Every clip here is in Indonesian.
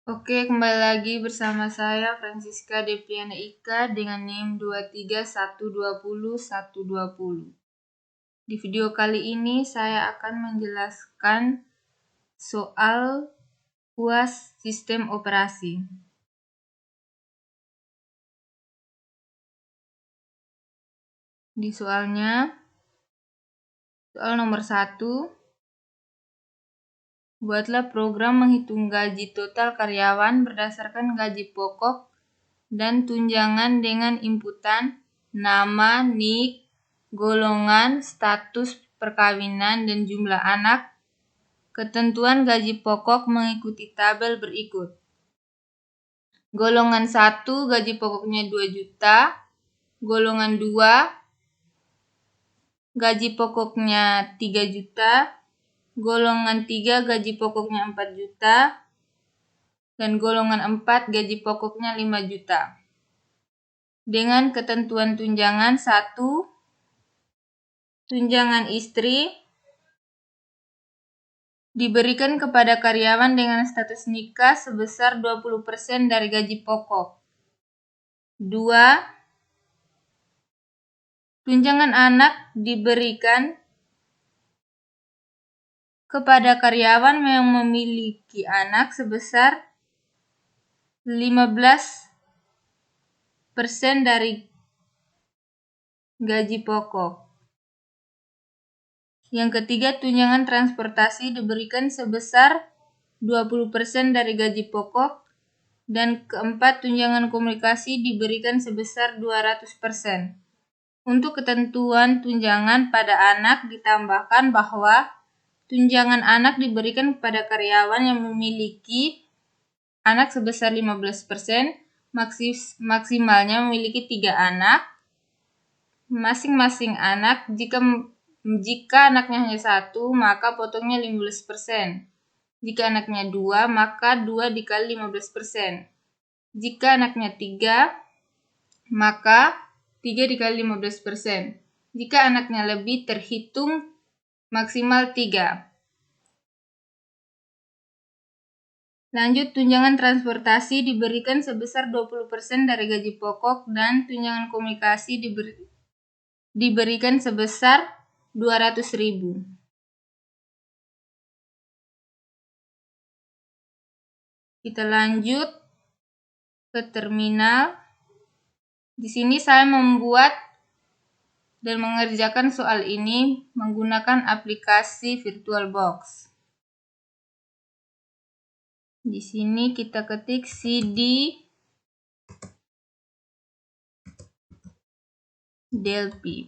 Oke, kembali lagi bersama saya Francisca Deviana Ika dengan NIM 23120 120. Di video kali ini saya akan menjelaskan soal UAS sistem operasi. Di soalnya, soal nomor 1, buatlah program menghitung gaji total karyawan berdasarkan gaji pokok dan tunjangan dengan inputan nama, NIK, golongan, status perkawinan, dan jumlah anak. Ketentuan gaji pokok mengikuti tabel berikut. Golongan 1 gaji pokoknya 2 juta. Golongan 2 gaji pokoknya 3 juta. Golongan 3 gaji pokoknya 4 juta. Dan golongan 4 gaji pokoknya 5 juta. Dengan ketentuan tunjangan 1. Tunjangan istri diberikan kepada karyawan dengan status nikah sebesar 20% dari gaji pokok. 2. Tunjangan anak diberikan kepada karyawan yang memiliki anak sebesar 15% dari gaji pokok. Yang ketiga, tunjangan transportasi diberikan sebesar 20% dari gaji pokok. Dan keempat, tunjangan komunikasi diberikan sebesar 200%. Untuk ketentuan tunjangan pada anak ditambahkan bahwa tunjangan anak diberikan kepada karyawan yang memiliki anak sebesar 15%, maksimalnya memiliki 3 anak. Masing-masing anak, jika anaknya hanya 1, maka potongnya 15%. Jika anaknya 2, maka 2 dikali 15%. Jika anaknya 3, maka 3 dikali 15%. Jika anaknya lebih, terhitung maksimal 3. Lanjut, tunjangan transportasi diberikan sebesar 20% dari gaji pokok dan tunjangan komunikasi diberikan sebesar 200.000. Kita lanjut ke terminal. Di sini saya membuat dan mengerjakan soal ini menggunakan aplikasi VirtualBox. Di sini kita ketik CD Delphi.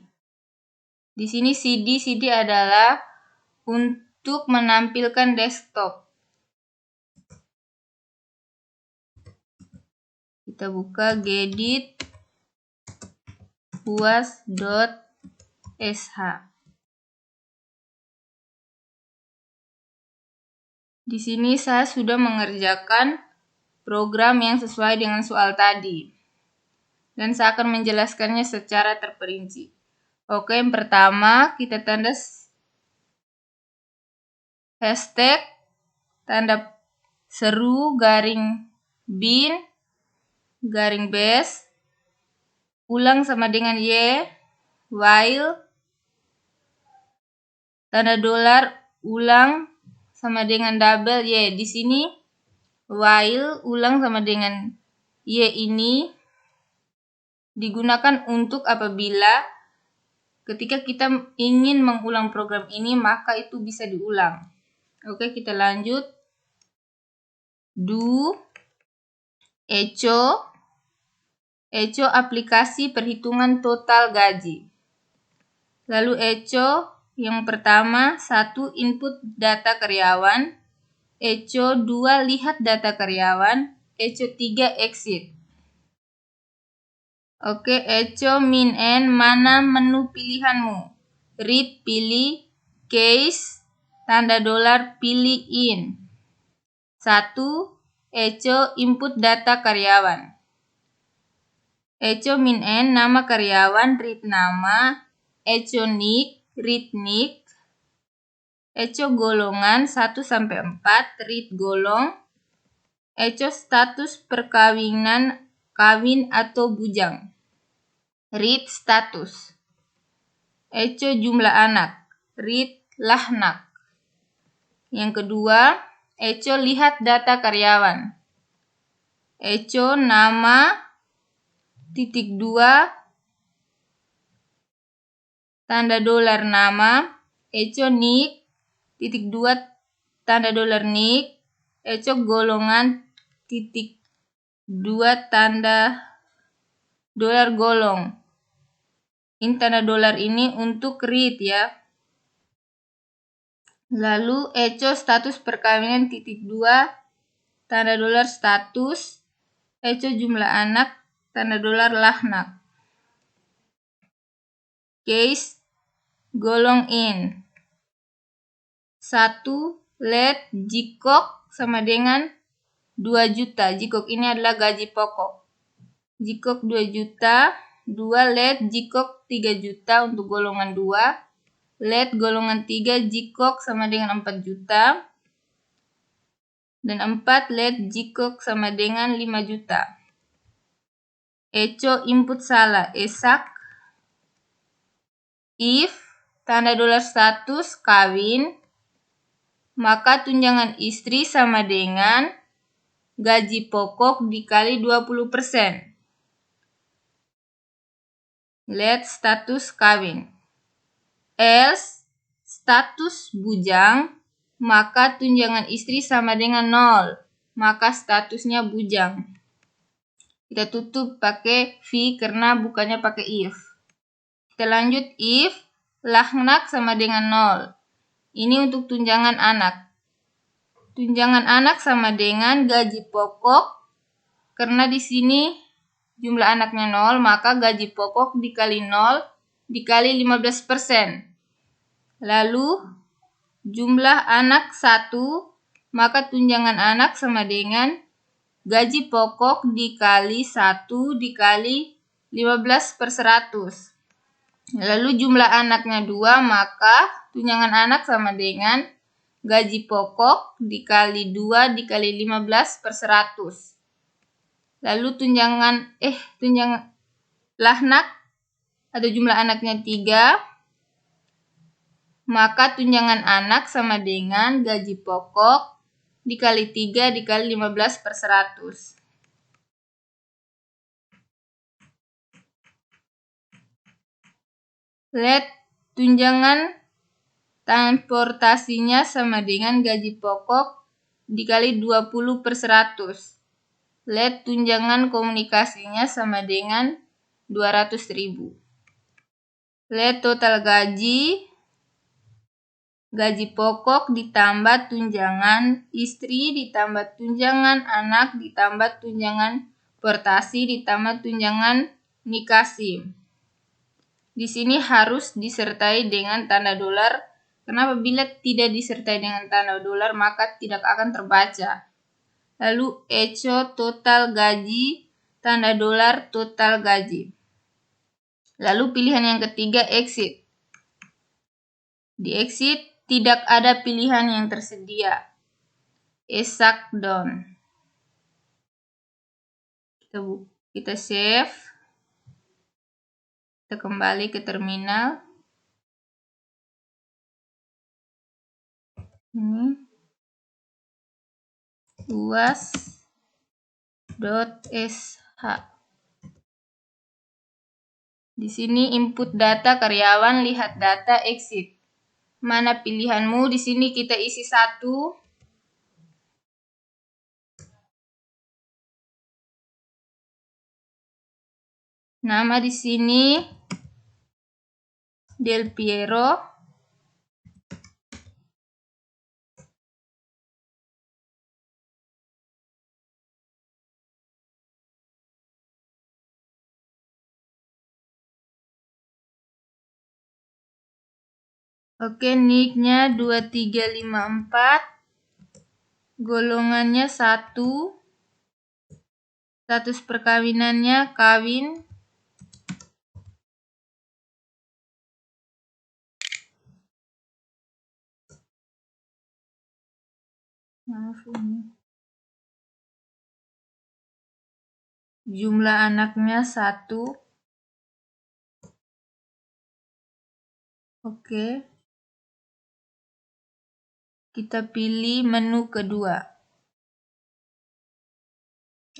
Di sini CD adalah untuk menampilkan desktop. Kita buka gedit uas.sh. Di sini saya sudah mengerjakan program yang sesuai dengan soal tadi. Dan saya akan menjelaskannya secara terperinci. Oke, yang pertama kita tanda hashtag, tanda seru, garing bin, garing base, ulang sama dengan y, while, tanda dolar, ulang sama dengan double y. Di sini while ulang sama dengan y ini digunakan untuk apabila ketika kita ingin mengulang program ini, maka itu bisa diulang. Oke, kita lanjut. Do echo aplikasi perhitungan total gaji. Lalu echo yang pertama, 1 input data karyawan, echo 2 lihat data karyawan, echo 3 exit. Oke, echo min n, mana menu pilihanmu? Read pilih, case tanda dolar pilih in. 1. Echo input data karyawan. Echo min n, nama karyawan, read nama. Echo nick, read nick. Echo golongan 1 sampai 4, read golong. Echo status perkawinan, kawin atau bujang. Read status. Echo jumlah anak. Read lahnak. Yang kedua, Echo lihat data karyawan. Echo nama, titik 2, tanda dolar nama. Echo nik, titik 2, tanda dolar nik. Echo golongan, titik 2, tanda dolar golong. Ini tanda dolar ini untuk read ya. Lalu echo status perkawinan, titik 2, tanda dolar status. Echo jumlah anak, tanda dolar lahnak. Case golong in. 1. Let jikok sama dengan 2 juta. Jikok ini adalah gaji pokok. Jikok 2 juta. 2. Let jikok 3 juta untuk golongan 2. Let golongan 3 jikok sama dengan 4 juta. Dan 4. Let jikok sama dengan 5 juta. Echo input salah. Esak. If tanda dolar status kawin, maka tunjangan istri sama dengan gaji pokok dikali 20%. Let status kawin. Else status bujang, maka tunjangan istri sama dengan 0. Maka statusnya bujang. Kita tutup pakai V karena bukannya pakai if. Kita lanjut if lahnak sama dengan 0. Ini untuk tunjangan anak. Tunjangan anak sama dengan gaji pokok. Karena di sini jumlah anaknya 0, maka gaji pokok dikali 0 dikali 15%. Lalu jumlah anak 1, maka tunjangan anak sama dengan gaji pokok dikali 1 dikali 15/100. Lalu jumlah anaknya 2, maka tunjangan anak sama dengan gaji pokok dikali 2 dikali 15/100. Lalu tunjangan lahnak atau jumlah anaknya 3, maka tunjangan anak sama dengan gaji pokok dikali 3 dikali 15/100. Let tunjangan transportasinya sama dengan gaji pokok dikali 20/100. Let tunjangan komunikasinya sama dengan 200.000. Let total gaji pokok ditambah tunjangan istri ditambah tunjangan anak ditambah tunjangan portasi ditambah tunjangan nikasi. Di sini harus disertai dengan tanda dolar, karena apabila tidak disertai dengan tanda dolar maka tidak akan terbaca. Lalu echo total gaji, tanda dolar total gaji. Lalu pilihan yang ketiga exit. Di exit tidak ada pilihan yang tersedia. Esak down. Kita save. Kita kembali ke terminal. Ini uas.sh. Di sini input data karyawan, lihat data, exit. Mana pilihanmu? Di sini kita isi 1. Nama di sini Del Piero. Oke, nicknya 2354. Golongannya 1. Status perkawinannya kawin. Maaf ini. Jumlah anaknya 1. Oke. Kita pilih menu kedua.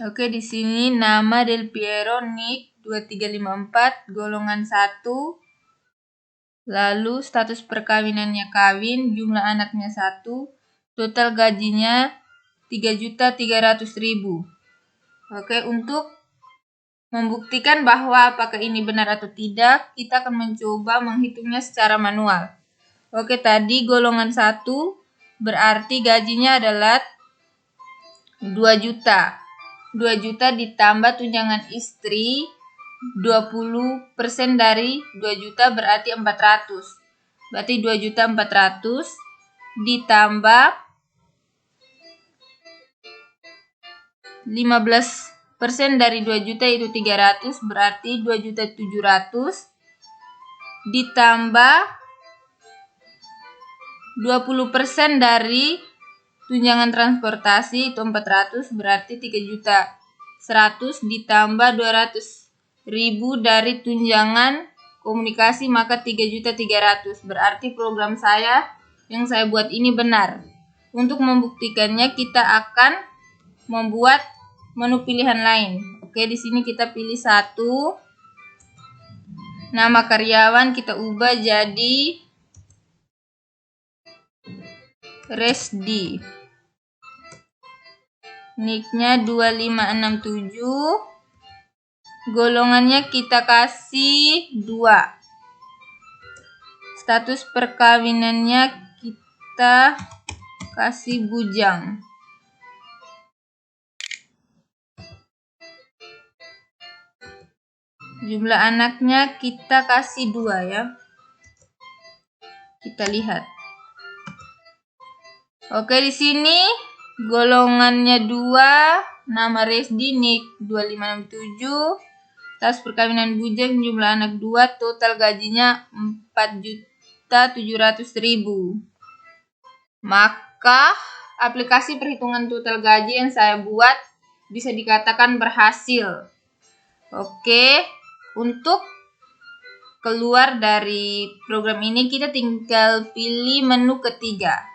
Oke, di sini nama Del Piero Nick 2354, golongan 1. Lalu status perkawinannya kawin, jumlah anaknya 1, total gajinya 3.300.000. Oke, untuk membuktikan bahwa apakah ini benar atau tidak, kita akan mencoba menghitungnya secara manual. Oke, tadi golongan 1 berarti gajinya adalah 2 juta. 2 juta ditambah tunjangan istri 20% dari 2 juta berarti 400. Berarti 2.400.000 ditambah 15% dari 2 juta itu 300, berarti 2.700.000 ditambah 20% dari tunjangan transportasi itu 400, berarti 3.100.000 ditambah 200.000 dari tunjangan komunikasi, maka 3.300.000. Berarti program saya yang saya buat ini benar. Untuk membuktikannya kita akan membuat menu pilihan lain. Oke, di sini kita pilih 1. Nama karyawan kita ubah jadi Resdi. Nicknya 2567. Golongannya kita kasih 2. Status perkawinannya kita kasih bujang. Jumlah anaknya kita kasih 2 ya. Kita lihat. Oke, di sini golongannya 2, nama Resdi Nick 2567. Status perkawinan bujang, jumlah anak 2, total gajinya 4.700.000. Maka aplikasi perhitungan total gaji yang saya buat bisa dikatakan berhasil. Oke, untuk keluar dari program ini kita tinggal pilih menu ketiga.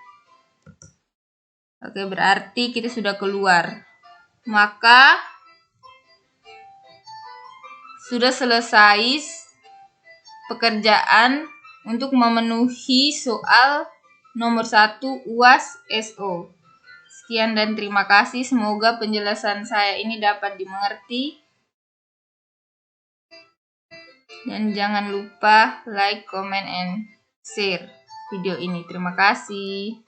Oke, berarti kita sudah keluar. Maka sudah selesai pekerjaan untuk memenuhi soal nomor 1 UAS SO. Sekian dan terima kasih. Semoga penjelasan saya ini dapat dimengerti. Dan jangan lupa like, comment, and share video ini. Terima kasih.